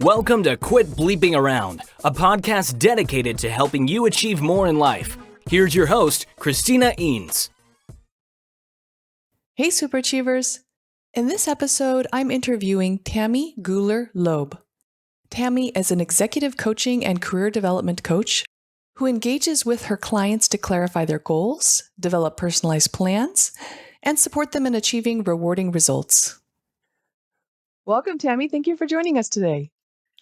Welcome to Quit Bleeping Around, a podcast dedicated to helping you achieve more in life. Here's your host, Christina Eanes. Hey, superachievers. In this episode, I'm interviewing Tammy Gooler Loeb. Tammy is an executive coaching and career development coach who engages with her clients to clarify their goals, develop personalized plans, and support them in achieving rewarding results. Welcome, Tammy. Thank you for joining us today.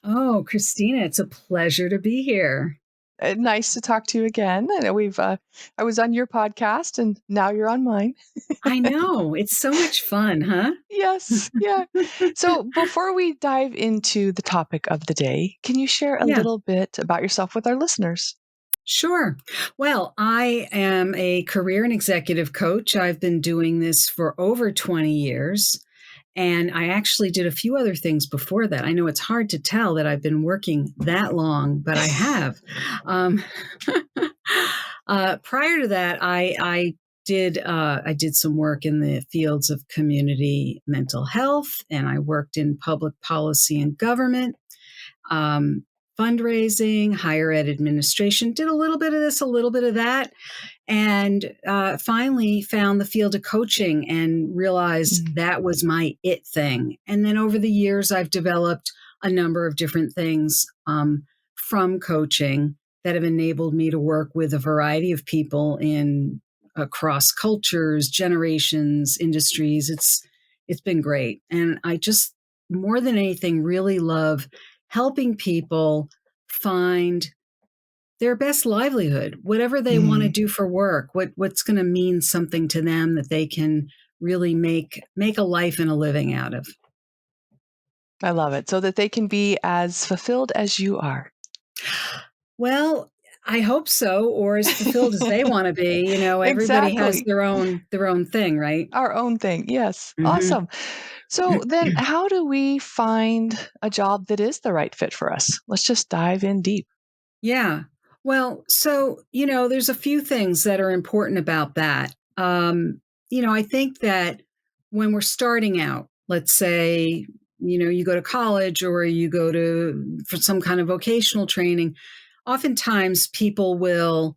Oh, Christina, it's a pleasure to be here. Nice to talk to you again. I know I was on your podcast and now you're on mine. I know. It's so much fun, huh? Yes. Yeah. So before we dive into the topic of the day, can you share a little bit about yourself with our listeners? Sure. Well, I am a career and executive coach. I've been doing this for over 20 years. And I actually did a few other things before that. I know it's hard to tell that I've been working that long, but I have. Prior to that, I did some work in the fields of community mental health, and I worked in public policy and government, fundraising, higher ed administration, did a little bit of this, a little bit of that, and finally found the field of coaching and realized that was my it thing. And then over the years, I've developed a number of different things from coaching that have enabled me to work with a variety of people in across cultures, generations, industries. It's been great. And I just, more than anything, really love helping people find their best livelihood, whatever they want to do for work, what's going to mean something to them that they can really make a life and a living out of. I love it. So that they can be as fulfilled as you are. Well, I hope so, or as fulfilled as they want to be. You know, everybody has their own thing, right? Our own thing. Yes. Mm-hmm. Awesome. So then how do we find a job that is the right fit for us? Let's just dive in deep. Yeah. Well, so, there's a few things that are important about that. I think that when we're starting out, let's say, you go to college or you go for some kind of vocational training, oftentimes people will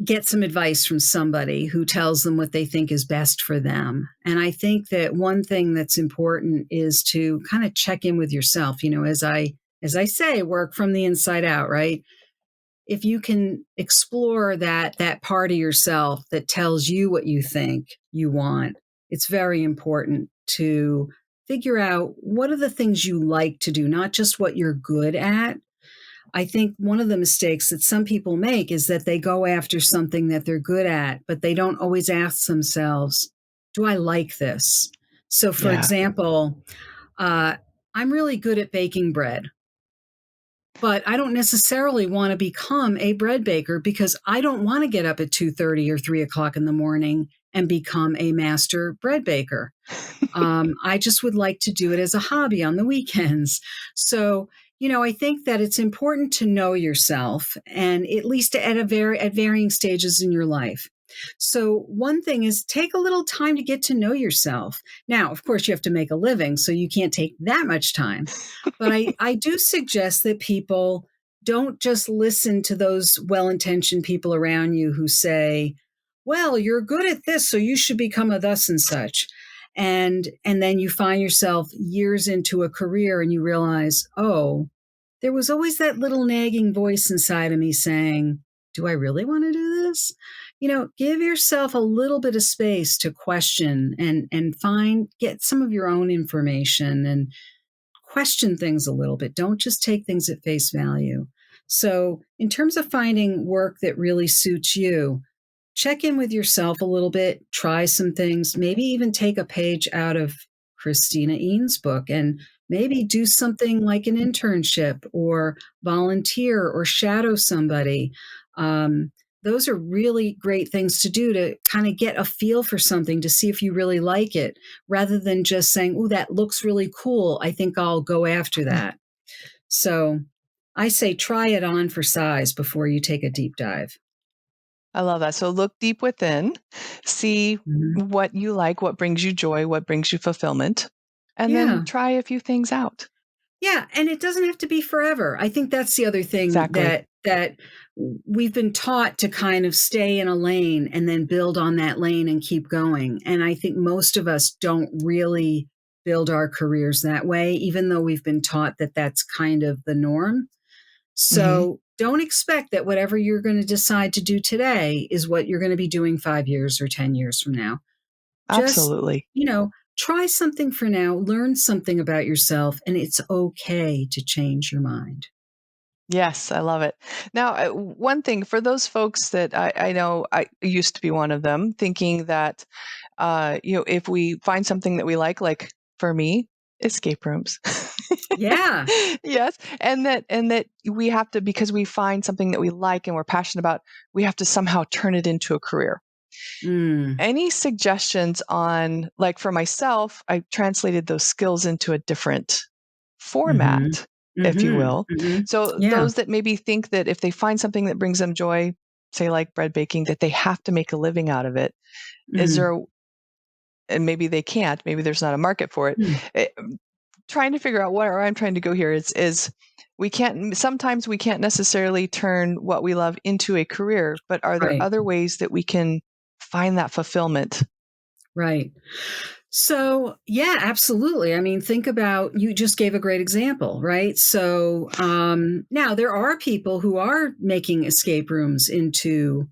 get some advice from somebody who tells them what they think is best for them. And I think that one thing that's important is to kind of check in with yourself, as I say, work from the inside out, right? If you can explore that part of yourself that tells you what you think you want, it's very important to figure out what are the things you like to do, not just what you're good at. I think one of the mistakes that some people make is that they go after something that they're good at, but they don't always ask themselves, do I like this? So for example, I'm really good at baking bread. But I don't necessarily want to become a bread baker because I don't want to get up at 2:30 or 3 o'clock in the morning and become a master bread baker. I just would like to do it as a hobby on the weekends. So, I think that it's important to know yourself, and at least at varying stages in your life. So one thing is take a little time to get to know yourself. Now, of course, you have to make a living, so you can't take that much time. But I do suggest that people don't just listen to those well-intentioned people around you who say, well, you're good at this, so you should become a thus and such. And then you find yourself years into a career and you realize, oh, there was always that little nagging voice inside of me saying, do I really want to do this? Give yourself a little bit of space to question and get some of your own information and question things a little bit. Don't just take things at face value. So in terms of finding work that really suits you, check in with yourself a little bit, try some things, maybe even take a page out of Christina Eanes' book and maybe do something like an internship or volunteer or shadow somebody. Those are really great things to do to kind of get a feel for something to see if you really like it, rather than just saying, oh, that looks really cool. I think I'll go after that. So I say try it on for size before you take a deep dive. I love that. So look deep within, see what you like, what brings you joy, what brings you fulfillment, and then try a few things out. Yeah, and it doesn't have to be forever. I think that's the other thing Exactly. that we've been taught to kind of stay in a lane and then build on that lane and keep going. And I think most of us don't really build our careers that way, even though we've been taught that that's kind of the norm. Hmm. So don't expect that whatever you're going to decide to do today is what you're going to be doing 5 years or 10 years from now. Just, Absolutely. try something for now, learn something about yourself, and it's okay to change your mind. Yes, I love it. Now, one thing for those folks that I know, I used to be one of them, thinking that, if we find something that we like for me, escape rooms. Yeah. Yes, and that we have to, because we find something that we like and we're passionate about, we have to somehow turn it into a career. Mm. Any suggestions on, like for myself, I translated those skills into a different Mhm. format, if you Mhm. will. Mhm. So Yeah. those that maybe think that if they find something that brings them joy, say like bread baking, that they have to make a living out of it. Is Mm. there, and maybe they can't, maybe there's not a market for it. Mm. Eh, Trying to figure out where I'm trying to go here is sometimes we can't necessarily turn what we love into a career, but are there Right. other ways that we can find that fulfillment? Right. So, yeah, absolutely. I mean, think about, you just gave a great example, right? So, now there are people who are making escape rooms into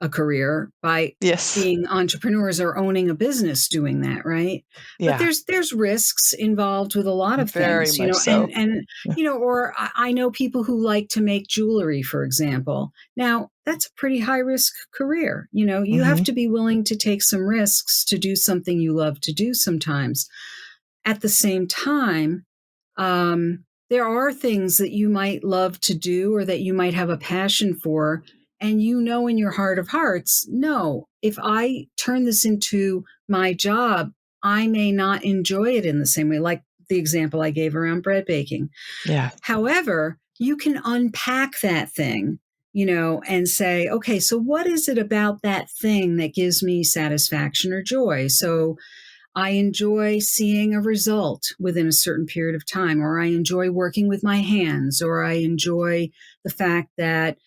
a career by Yes. being entrepreneurs or owning a business doing that, right? But Yeah. there's risks involved with a lot of Very things, much so. and Yeah. or I know people who like to make jewelry, for example. Now, that's a pretty high risk career. You have Mhm. to be willing to take some risks to do something you love to do sometimes. At the same time, there are things that you might love to do or that you might have a passion for. And in your heart of hearts, no, if I turn this into my job, I may not enjoy it in the same way, like the example I gave around bread baking. Yeah. However, you can unpack that thing, and say, okay, so what is it about that thing that gives me satisfaction or joy? So I enjoy seeing a result within a certain period of time, or I enjoy working with my hands, or I enjoy the fact that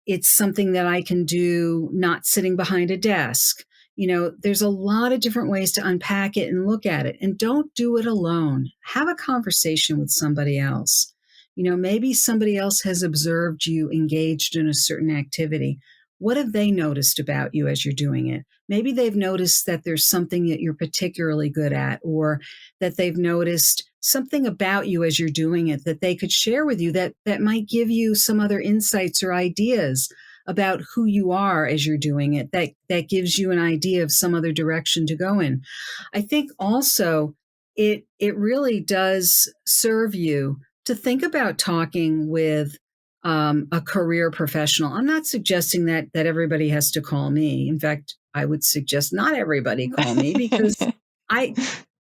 it's something that I can do not sitting behind a desk. There's a lot of different ways to unpack it and look at it. And don't do it alone. Have a conversation with somebody else. Maybe somebody else has observed you engaged in a certain activity. What have they noticed about you as you're doing it? Maybe they've noticed that there's something that you're particularly good at, or that they've noticed something about you as you're doing it that they could share with you that might give you some other insights or ideas about who you are as you're doing it, that gives you an idea of some other direction to go in. I think also it really does serve you to think about talking with a career professional. I'm not suggesting that everybody has to call me. In fact, I would suggest not everybody call me, because I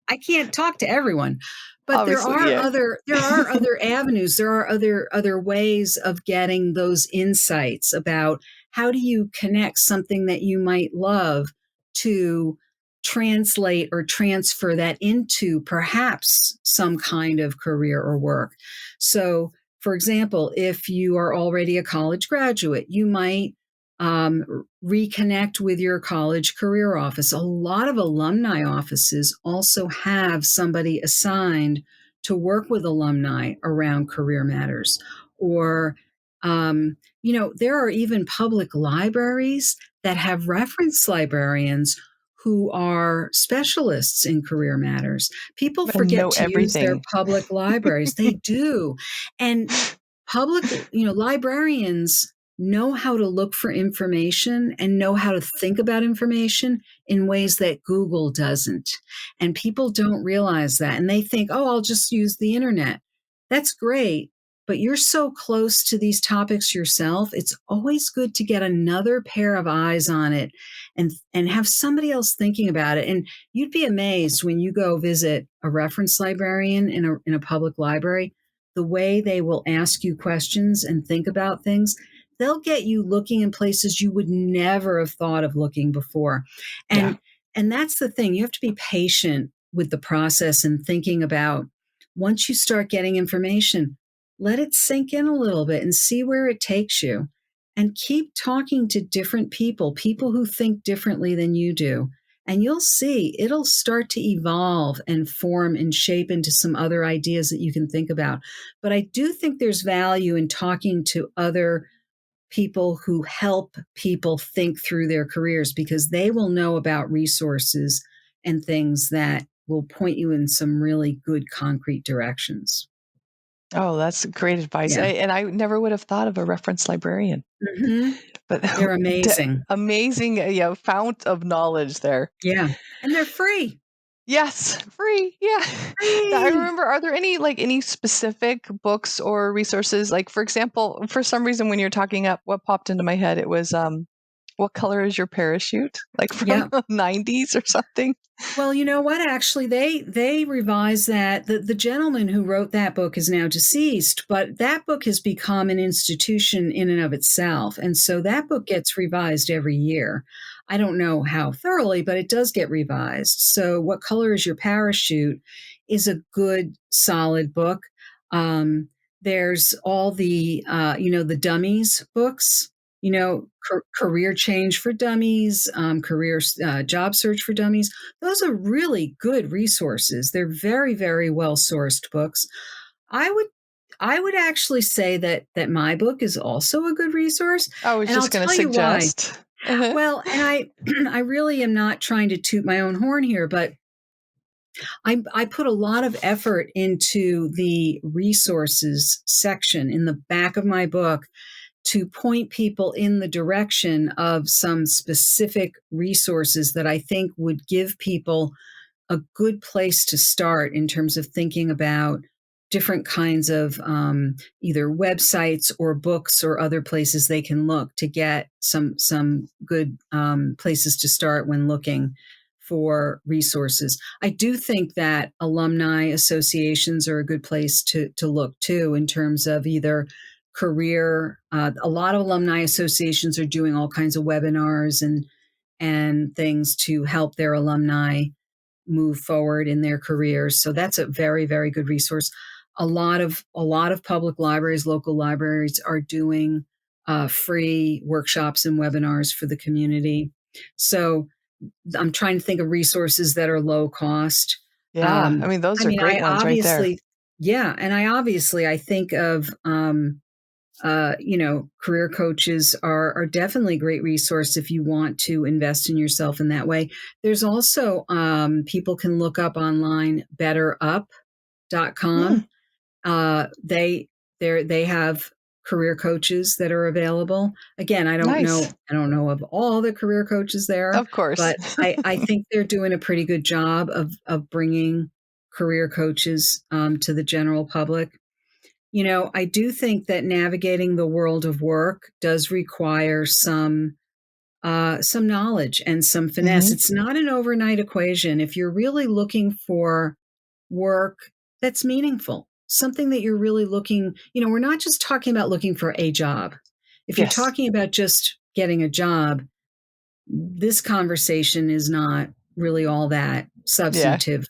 I can't talk to everyone. But there Obviously, are yeah. other avenues. There are other ways of getting those insights about how do you connect something that you might love to translate or transfer that into perhaps some kind of career or work. So, for example, if you are already a college graduate, you might reconnect with your college career office. A lot of alumni offices also have somebody assigned to work with alumni around career matters. Or, there are even public libraries that have reference librarians who are specialists in career matters. People And forget know to use their everything. public libraries. They do. And public, librarians know how to look for information and know how to think about information in ways that Google doesn't. And people don't realize that. And they think, oh, I'll just use the internet. That's great. But you're so close to these topics yourself. It's always good to get another pair of eyes on it and have somebody else thinking about it. And you'd be amazed when you go visit a reference librarian in a public library, the way they will ask you questions and think about things. They'll get you looking in places you would never have thought of looking before. Yeah. And that's the thing. You have to be patient with the process and thinking about once you start getting information, let it sink in a little bit and see where it takes you. And keep talking to different people who think differently than you do. And you'll see it'll start to evolve and form and shape into some other ideas that you can think about. But I do think there's value in talking to other people who help people think through their careers, because they will know about resources and things that will point you in some really good concrete directions. Oh, that's great advice. Yeah. And I never would have thought of a reference librarian, Hmm. but They're amazing. amazing, fount of knowledge there. Yeah. And they're free. Yes, free. Yeah. Now, I Free. remember, are there any specific books or resources? Like, for example, for some reason, when you're talking up, what popped into my head, it was, what color is your parachute? Like from Yeah. the 90s or something? Well, you know what? Actually, they revised that. The gentleman who wrote that book is now deceased, but that book has become an institution in and of itself. And so that book gets revised every year. I don't know how thoroughly, but it does get revised. So, What Color is Your Parachute is a good, solid book. There's all the dummies books, career change for dummies, career job search for dummies. Those are really good resources. They're very, very well sourced books. I would I would actually say that my book is also a good resource, I was and I'll just going to tell you why. suggest. Uh-huh. Well, and I I really am not trying to toot my own horn here, but I put a lot of effort into the resources section in the back of my book to point people in the direction of some specific resources that I think would give people a good place to start in terms of thinking about different kinds of either websites or books or other places they can look to get some good places to start when looking for resources. I do think that alumni associations are a good place to look too, in terms of either career. A lot of alumni associations are doing all kinds of webinars and things to help their alumni move forward in their careers. So that's a very, very good resource. A lot of public libraries, local libraries, are doing free workshops and webinars for the community. So I'm trying to think of resources that are low cost. Yeah. I mean, those I are mean, great I ones right there. obviously, yeah, and I think of career coaches are definitely a great resource if you want to invest in yourself in that way. There's also people can look up online betterup.com. Hmm. They have career coaches that are available. Again, Nice. I don't know of all the career coaches there, Of course. but I think they're doing a pretty good job of bringing career coaches to the general public. I do think that navigating the world of work does require some knowledge and some finesse. Hmm. It's not an overnight equation. If you're really looking for work that's meaningful, something that you're really we're not just talking about looking for a job. If you're Yes. talking about just getting a job, this conversation is not really all that Yeah. substantive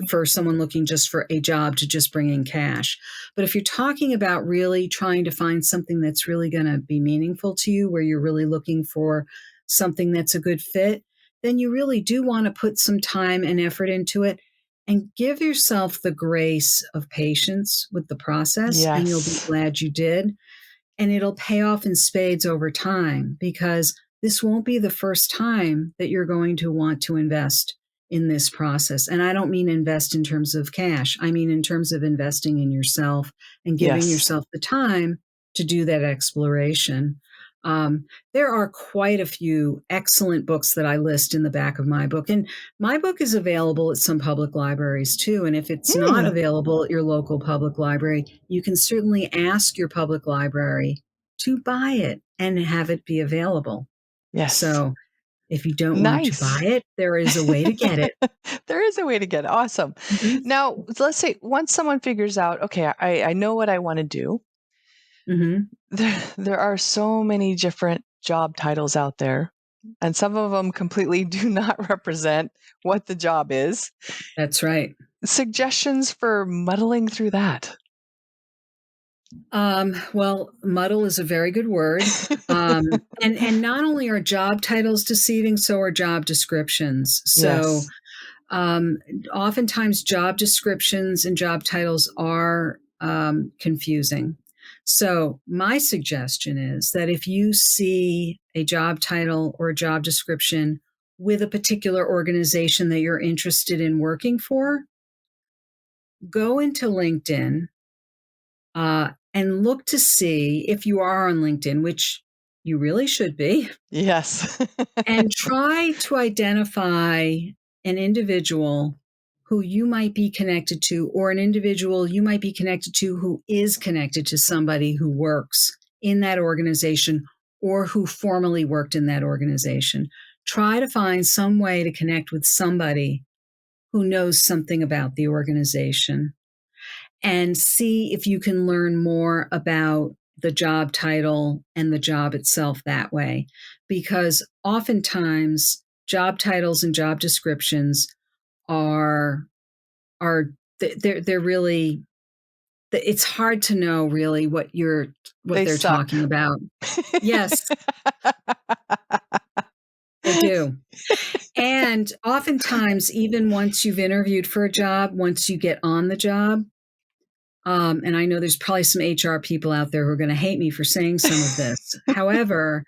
for someone looking just for a job to just bring in cash. But if you're talking about really trying to find something that's really going to be meaningful to you, where you're really looking for something that's a good fit, then you really do want to put some time and effort into it and give yourself the grace of patience with the process, and you'll be Yes. glad you did. And it'll pay off in spades over time, because this won't be the first time that you're going to want to invest in this process. And I don't mean invest in terms of cash. I mean in terms of investing in yourself and giving Yes. yourself the time to do that exploration. There are quite a few excellent books that I list in the back of my book. And my book is available at some public libraries too. And if it's not Hmm. available at your local public library, you can certainly ask your public library to buy it and have it be available. Yes. So if you don't want to buy Nice. it, there is a way to get it. There is a way to get it. Awesome. Hmm. Now, let's say once someone figures out, okay, I know what I want to do. Hmm. There are so many different job titles out there, and some of them completely do not represent what the job is. That's right. suggestions for muddling through that? Well, muddle is a very good word. And not only are job titles deceiving, so are job descriptions. So Yes. oftentimes job descriptions and job titles are confusing. So my suggestion is that if you see a job title or a job description with a particular organization that you're interested in working for, go into LinkedIn and look to see if you are on LinkedIn, which you really should be, Yes. and try to identify an individual who you might be connected to, or an individual you might be connected to who is connected to somebody who works in that organization or who formerly worked in that organization. Try to find some way to connect with somebody who knows something about the organization and see if you can learn more about the job title and the job itself that way. Because oftentimes job titles and job descriptions are they're really, it's hard to know really what They they're suck. talking about. Yes, they do. And oftentimes, even once you've interviewed for a job, once you get on the job, and I know there's probably some HR people out there who are going to hate me for saying some of this. However,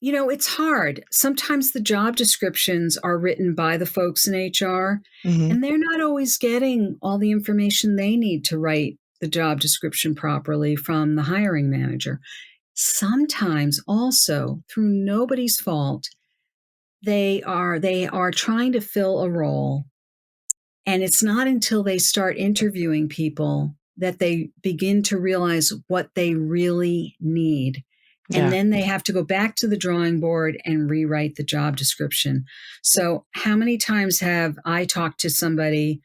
it's hard. Sometimes the job descriptions are written by the folks in HR, Mhm. and they're not always getting all the information they need to write the job description properly from the hiring manager. Sometimes also, through nobody's fault, they are trying to fill a role, and it's not until they start interviewing people that they begin to realize what they really need. And Yeah. then they have to go back to the drawing board and rewrite the job description. So, how many times have I talked to somebody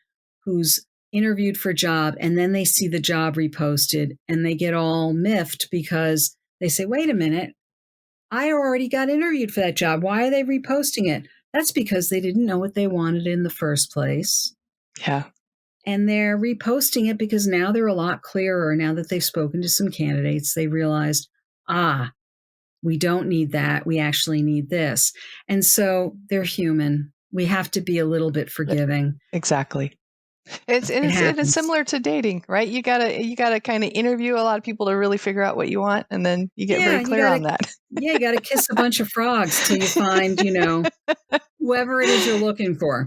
who's interviewed for a job and then they see the job reposted and they get all miffed because they say, wait a minute, I already got interviewed for that job. Why are they reposting it? That's because they didn't know what they wanted in the first place. Yeah. And they're reposting it because now they're a lot clearer. Now that they've spoken to some candidates, they realized, we don't need that. We actually need this. And so they're human. We have to be a little bit forgiving. Exactly. It's It it's happens. similar to dating, right? You gotta kind of interview a lot of people to really figure out what you want, and then you get Yeah, very clear on that. you got to kiss a bunch of frogs till you find, whoever it is you're looking for.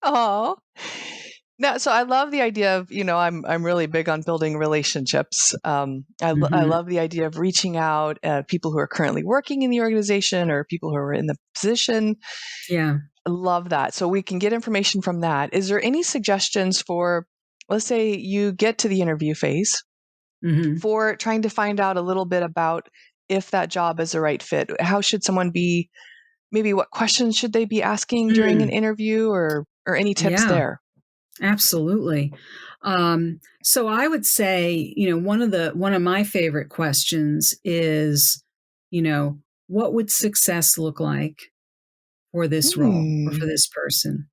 Oh. Now, so I love the idea of, I'm really big on building relationships. I Mhm. love the idea of reaching out people who are currently working in the organization or people who are in the position. Yeah. I love that. So we can get information from that. Is there any suggestions for, let's say you get to the interview phase, Mhm. for trying to find out a little bit about if that job is the right fit? How should someone be, maybe what questions should they be asking during an Mm. interview, or any tips Yeah. there? Absolutely. So I would say, one of my favorite questions is, what would success look like for this role or for Hmm. this person?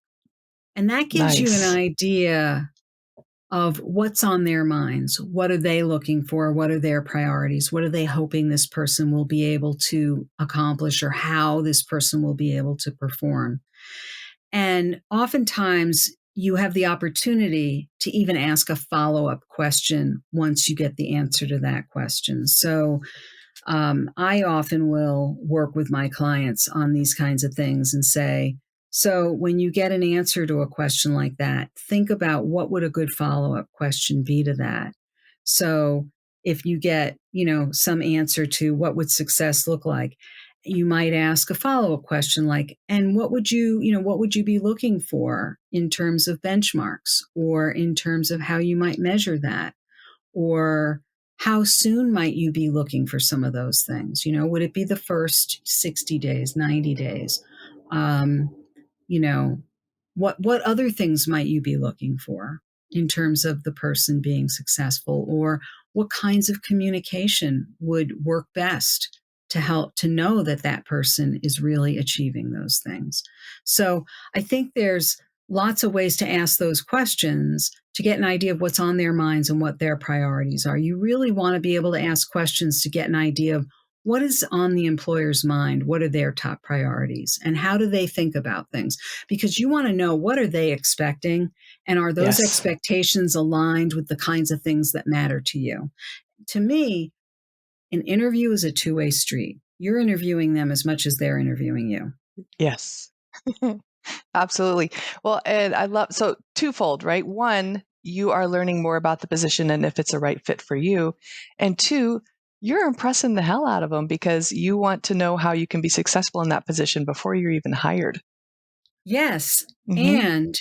And that gives you an Nice. idea of what's on their minds. What are they looking for? What are their priorities? What are they hoping this person will be able to accomplish, or how this person will be able to perform? And oftentimes, you have the opportunity to even ask a follow up question once you get the answer to that question. So, I often will work with my clients on these kinds of things and say, so when you get an answer to a question like that, think about what would a good follow up question be to that. So if you get, some answer to what would success look like, you might ask a follow up question like, and what would you be looking for in terms of benchmarks, or in terms of how you might measure that? Or how soon might you be looking for some of those things? Would it be the first 60 days, 90 days? Um, you know, what other things might you be looking for in terms of the person being successful? Or what kinds of communication would work best to help to know that that person is really achieving those things. So I think there's lots of ways to ask those questions to get an idea of what's on their minds and what their priorities are. You really want to be able to ask questions to get an idea of what is on the employer's mind, what are their top priorities, and how do they think about things? Because you want to know, what are they expecting, and are those Yes. expectations aligned with the kinds of things that matter to you? To me, an interview is a two-way street. You're interviewing them as much as they're interviewing you. Yes. Absolutely. Well, and I love, so twofold, right? One, you are learning more about the position and if it's a right fit for you. And two, you're impressing the hell out of them because you want to know how you can be successful in that position before you're even hired. Yes. Mm-hmm. And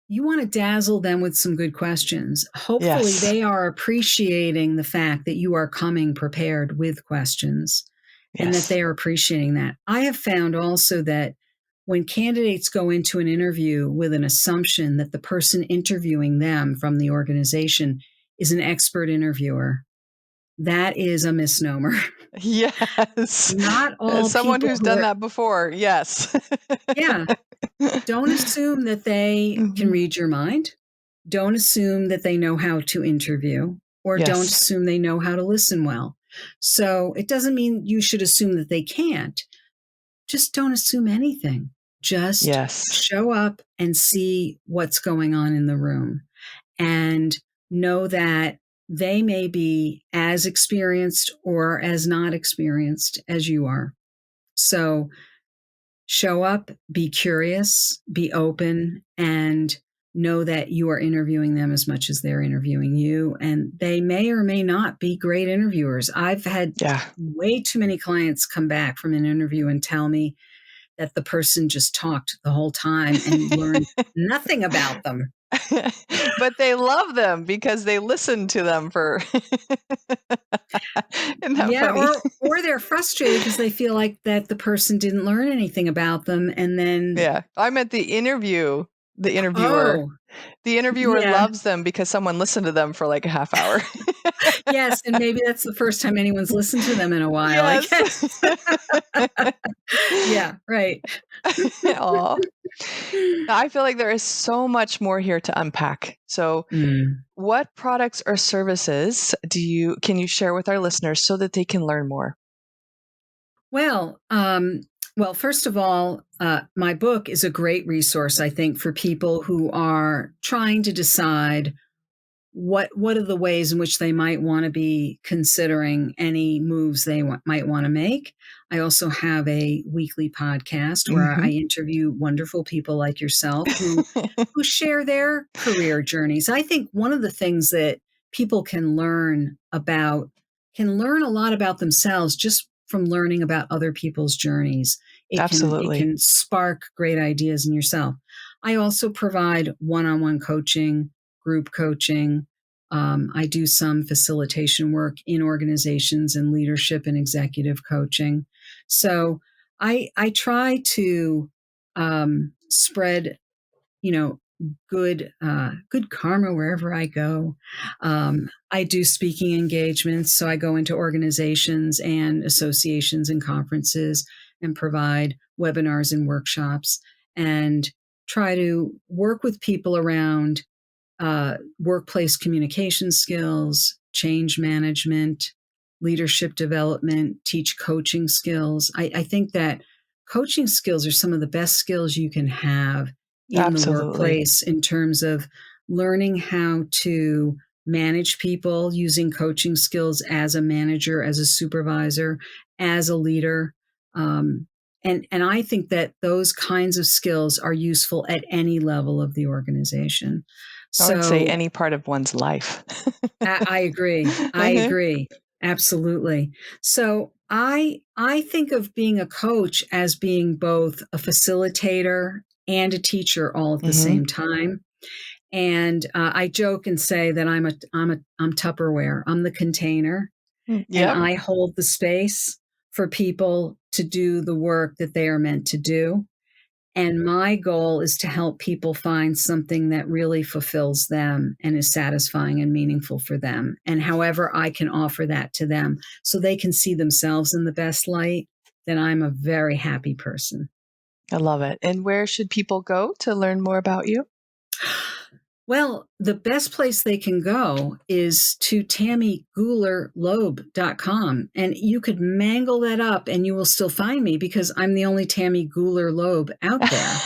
you want to dazzle them with some good questions. Hopefully, Yes. they are appreciating the fact that you are coming prepared with questions and that Yes. they are appreciating that. I have found also that when candidates go into an interview with an assumption that the person interviewing them from the organization is an expert interviewer, that is a misnomer. Yes. Not As all someone people who's who done are, that before. Yes. yeah, don't assume that they can Mhm. read your mind. Don't assume that they know how to interview, or don't Yes. assume they know how to listen well. So it doesn't mean you should assume that they can't. Just don't assume anything. Just Yes. show up and see what's going on in the room and know that they may be as experienced or as not experienced as you are. So show up, be curious, be open, and know that you are interviewing them as much as they're interviewing you. And they may or may not be great interviewers. I've had Yeah. way too many clients come back from an interview and tell me that the person just talked the whole time and learned nothing about them. But they love them because they listen to them for. Isn't that Yeah, funny? or they're frustrated because they feel like that the person didn't learn anything about them, and then Yeah. I meant the interviewer. oh, The interviewer yeah, loves them because someone listened to them for like a half hour. yes, and maybe that's the first time anyone's listened to them in a while, I Yes. guess. Yeah, right. Aw. I feel like there is so much more here to unpack. So, Mm. what products or services can you share with our listeners so that they can learn more? Well, first of all, my book is a great resource, I think, for people who are trying to decide what are the ways in which they might want to be considering any moves they might want to make. I also have a weekly podcast where Mm-hmm. I interview wonderful people like yourself who share their career journeys. I think one of the things that people can learn a lot about themselves just from learning about other people's journeys. It Absolutely. can spark great ideas in yourself. I also provide one-on-one coaching, group coaching. I do some facilitation work in organizations and leadership and executive coaching. So I try to spread, you know, good karma wherever I go. I do speaking engagements, so I go into organizations and associations and conferences and provide webinars and workshops and try to work with people around workplace communication skills, change management, leadership development, teach coaching skills. I think that coaching skills are some of the best skills you can have in the Absolutely. workplace in terms of learning how to manage people using coaching skills as a manager, as a supervisor, as a leader. And I think that those kinds of skills are useful at any level of the organization. I would say So any part of one's life. I agree. I Mhm. agree. Absolutely. So I think of being a coach as being both a facilitator and a teacher all at the Mhm. same time. And I joke and say that I'm Tupperware. I'm the container, and Yep. I hold the space for people to do the work that they are meant to do. And my goal is to help people find something that really fulfills them and is satisfying and meaningful for them. And however I can offer that to them so they can see themselves in the best light, then I'm a very happy person. I love it. And where should people go to learn more about you? Well, the best place they can go is to tammygoolerloeb.com. And you could mangle that up and you will still find me because I'm the only Tammy Gooler Loeb out there.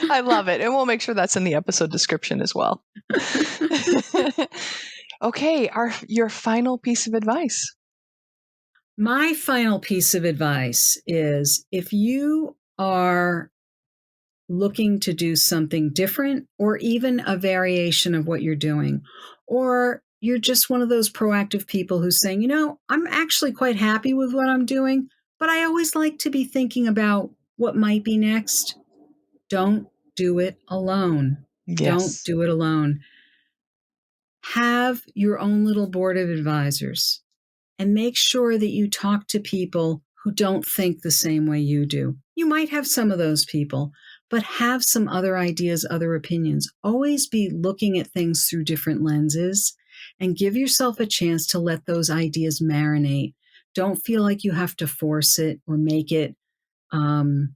I love it. And we'll make sure that's in the episode description as well. Okay, your final piece of advice. My final piece of advice is if you are looking to do something different or even a variation of what you're doing, or you're just one of those proactive people who's saying, I'm actually quite happy with what I'm doing, but I always like to be thinking about what might be next. Don't do it alone. Yes. Don't do it alone. Have your own little board of advisors and make sure that you talk to people who don't think the same way you do. You might have some of those people, but have some other ideas, other opinions. Always be looking at things through different lenses and give yourself a chance to let those ideas marinate. Don't feel like you have to force it or make it, you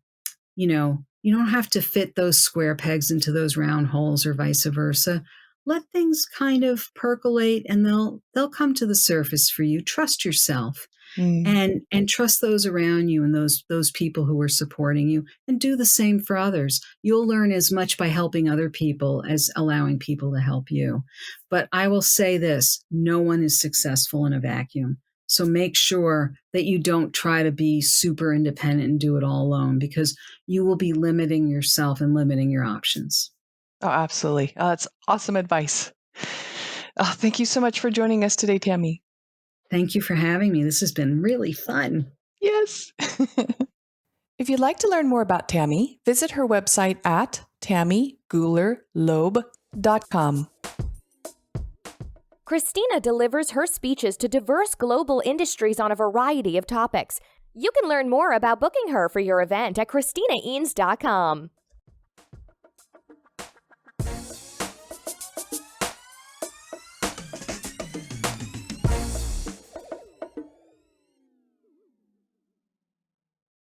don't have to fit those square pegs into those round holes or vice versa. Let things kind of percolate and they'll come to the surface for you. Trust yourself. And trust those around you and those people who are supporting you, and do the same for others. You'll learn as much by helping other people as allowing people to help you. But I will say this, no one is successful in a vacuum. So make sure that you don't try to be super independent and do it all alone, because you will be limiting yourself and limiting your options. Oh, absolutely. That's awesome advice. Thank you so much for joining us today, Tammy. Thank you for having me. This has been really fun. Yes. If you'd like to learn more about Tammy, visit her website at tammygoolerloeb.com. Christina delivers her speeches to diverse global industries on a variety of topics. You can learn more about booking her for your event at ChristinaEanes.com.